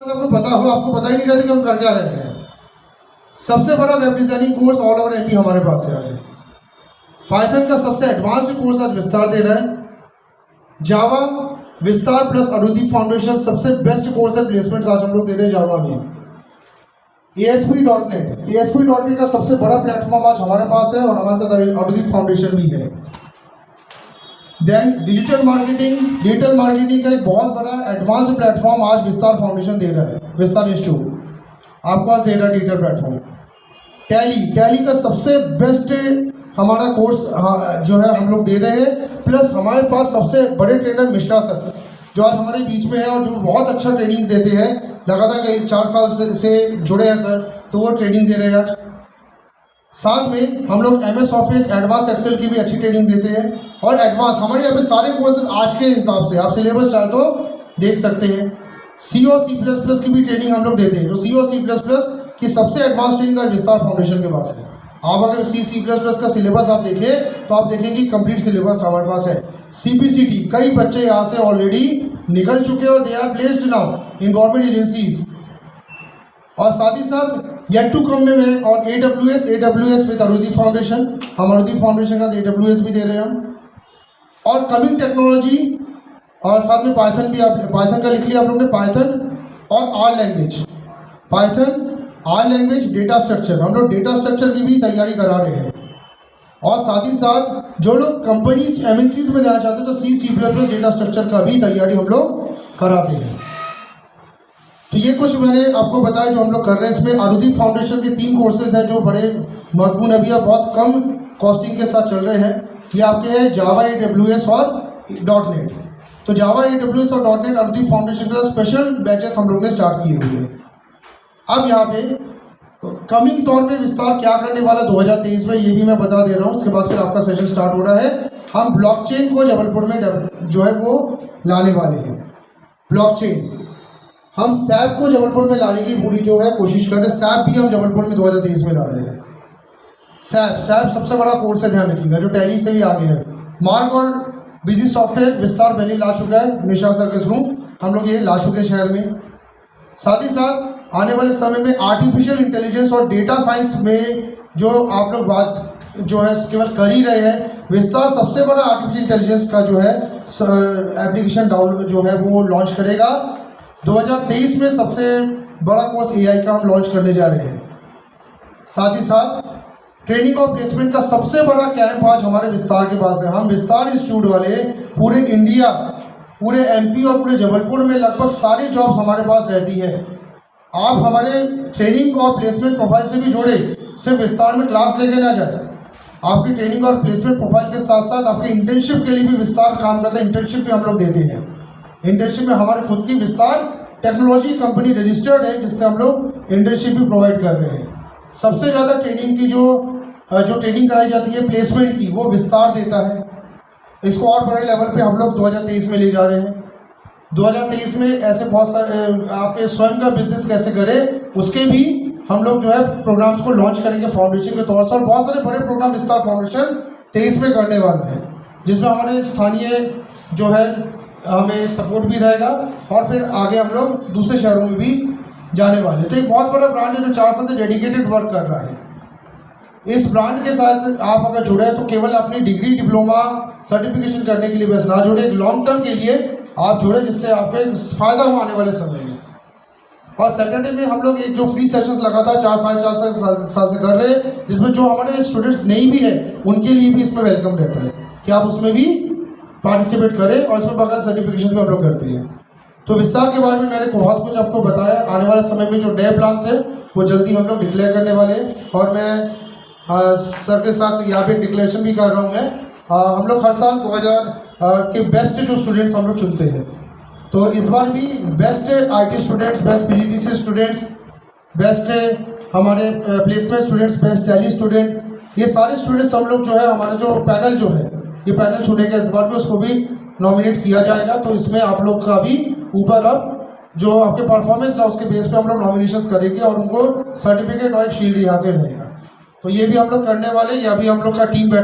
आपको पता हो, आपको पता ही नहीं रहता कि हम कर क्या रहे हैं। सबसे बड़ा web designing course all over MP हमारे पास है आज। पाइथन का सबसे एडवांस्ड कोर्स आज विस्तार दे रहा है। जावा विस्तार प्लस अरुदी फाउंडेशन सबसे बेस्ट कोर्स है, प्लेसमेंट्स आज हम लोग दे रहे हैं जावा में। ASP.NET का सबसे बड़ा प्लेटफॉर्म आज हमारे पास है और हमारे साथ अरुदी फाउंडेशन भी है। देन डिजिटल मार्केटिंग का एक बहुत बड़ा एडवांस प्लेटफॉर्म आज विस्तार फाउंडेशन दे रहा है, विस्तार इंस्टीट्यूट आपको आज दे रहा है डिजिटल प्लेटफॉर्म। टैली का सबसे बेस्ट हमारा कोर्स जो है हम लोग दे रहे हैं, प्लस हमारे पास सबसे बड़े ट्रेनर मिश्रा सर जो आज हमारे बीच में है और जो बहुत अच्छा ट्रेनिंग देते हैं, लगातार 4 साल से जुड़े हैं सर, तो वो ट्रेनिंग दे रहे हैं आज। साथ में हम लोग MS ऑफिस एडवांस एक्सेल की भी अच्छी ट्रेनिंग देते हैं और एडवांस हमारे यहाँ पे सारे कोर्सेज आज के हिसाब से आप सिलेबस चाहे तो देख सकते हैं। C और C++ की भी ट्रेनिंग हम लोग देते हैं, जो C और C++ की सबसे एडवांस ट्रेनिंग आज विस्तार फाउंडेशन के पास है। आप अगर C++ का सिलेबस आप देखें तो आप देखेंगे कंप्लीट सिलेबस हमारे पास है। CPCT कई बच्चे यहाँ से ऑलरेडी निकल चुके और they are placed now in government agencies. और साथ ही साथ येट टू कम में मैं और AWS विद अरुदी फाउंडेशन, हम अरुदी फाउंडेशन का AWS भी दे रहे हैं हम। और कमिंग टेक्नोलॉजी और साथ में पाइथन भी, आप पाइथन का लिख लिया आप लोगों ने, पाइथन और आर लैंग्वेज डेटा स्ट्रक्चर, हम लोग डेटा स्ट्रक्चर की भी तैयारी करा रहे हैं। और साथ ही साथ जो लोग कंपनीज MNCs में जाना चाहते हैं तो C++ डेटा स्ट्रक्चर का भी तैयारी हम लोग कराते हैं। तो ये कुछ मैंने आपको बताया जो हम लोग कर रहे हैं। इसमें अरुदी फाउंडेशन के 3 कोर्सेज हैं जो बड़े महत्वपूर्ण अभी और बहुत कम कॉस्टिंग के साथ चल रहे हैं। ये आपके हैं जावा, AWS और .NET। तो जावा, AWS और .NET अरुदी फाउंडेशन का स्पेशल बैचेस हम लोग ने स्टार्ट किए हुए हैं। अब यहाँ पे कमिंग तौर पे विस्तार क्या करने वाला 2023 में, ये भी मैं बता दे रहा हूँ। उसके बाद फिर आपका सेशन स्टार्ट हो रहा है। हम ब्लॉकचेन को जबलपुर में जो है वो लाने वाले हैं। ब्लॉकचेन हम SAP को जबलपुर में लाने की पूरी जो है कोशिश कर रहे हैं। SAP भी हम जबलपुर में 2023 में ला रहे हैं। SAP सबसे बड़ा कोर्स है, ध्यान रखिएगा, जो टैली से भी आगे है। मार्क और बिजी सॉफ्टवेयर विस्तार पहले ला चुका है, मिश्रा सर के थ्रू हम लोग ये ला चुके हैं शहर में। साथ ही साथ आने वाले समय में आर्टिफिशियल इंटेलिजेंस और डेटा साइंस में जो आप लोग बात जो है केवल कर ही रहे हैं। विस्तार सबसे बड़ा आर्टिफिशियल इंटेलिजेंस का जो है एप्लीकेशन डाउनलोड जो है वो लॉन्च करेगा। 2023 में सबसे बड़ा कोर्स AI का हम लॉन्च करने जा रहे हैं। साथ ही साथ ट्रेनिंग और प्लेसमेंट का सबसे बड़ा कैंप आज हमारे विस्तार के पास है। हम विस्तार इंस्टीट्यूट वाले पूरे इंडिया, पूरे MP और पूरे जबलपुर में लगभग सारी जॉब्स हमारे पास रहती है। आप हमारे ट्रेनिंग और प्लेसमेंट प्रोफाइल से भी जुड़े, सिर्फ विस्तार में क्लास लेके ना जाए। आपकी ट्रेनिंग और प्लेसमेंट प्रोफाइल के साथ साथ आपके इंटर्नशिप के लिए भी विस्तार काम करता है। इंटर्नशिप भी हम लोग देते हैं। इंटर्नशिप में हमारे खुद की विस्तार टेक्नोलॉजी कंपनी रजिस्टर्ड है, जिससे हम लोग इंटर्नशिप भी प्रोवाइड कर रहे हैं। सबसे ज़्यादा ट्रेनिंग की जो ट्रेनिंग कराई जाती है प्लेसमेंट की, वो विस्तार देता है। इसको और बड़े लेवल पे हम लोग 2023 में ले जा रहे हैं। 2023 में ऐसे बहुत सारे आपके स्वयं का बिजनेस कैसे करें उसके भी हम लोग जो है प्रोग्राम्स को लॉन्च करेंगे फाउंडेशन के तौर से। और बहुत सारे बड़े प्रोग्राम विस्तार फाउंडेशन 23 में करने वाला है, जिसमें हमारे स्थानीय जो है हमें सपोर्ट भी रहेगा और फिर आगे हम लोग दूसरे शहरों में भी जाने वाले। तो एक बहुत बड़ा ब्रांड है जो 4 साल से डेडिकेटेड वर्क कर रहा है। इस ब्रांड के साथ आप अगर जुड़े तो केवल अपनी डिग्री, डिप्लोमा, सर्टिफिकेशन करने के लिए बस ना जुड़े, एक लॉन्ग टर्म के लिए आप जुड़े, जिससे आपको फायदा हो आने वाले समय में। और सैटरडे में हम लोग एक जो फ्री सेशंस लगातार 4 साढ़े 4 साल से कर रहे हैं, जिसमें जो हमारे स्टूडेंट्स नहीं भी है उनके लिए भी इसमें वेलकम रहता है कि आप उसमें भी पार्टिसिपेट करें। और इसमें बगैर सर्टिफिकेशन भी हम लोग करते हैं। तो विस्तार के बारे में मैंने बहुत कुछ आपको बताया। आने वाले समय में जो नए प्लान्स है वो जल्दी हम लोग डिक्लेयर करने वाले हैं। और मैं सर के साथ यहाँ पे डिक्लेरेशन भी कर रहा हूँ। मैं हम लोग हर साल 2000 के बेस्ट जो स्टूडेंट्स हम लोग चुनते हैं, तो इस बार भी best IT students, best PGDC students, best हमारे placement students, best Tally student, ये सारे स्टूडेंट्स हम लोग जो है हमारा जो पैनल जो है ये पैनल चुनेगा इस बार भी, उसको भी नॉमिनेट किया जाएगा। तो इसमें आप लोग का भी ऊपर अब जो आपके परफॉर्मेंस रहा उसके बेस पे हम लोग नॉमिनेशंस करेंगे और उनको सर्टिफिकेट और एक शील्ड यहाँ से रहेगा। तो ये भी हम लोग करने वाले, या भी हम लोग का टीम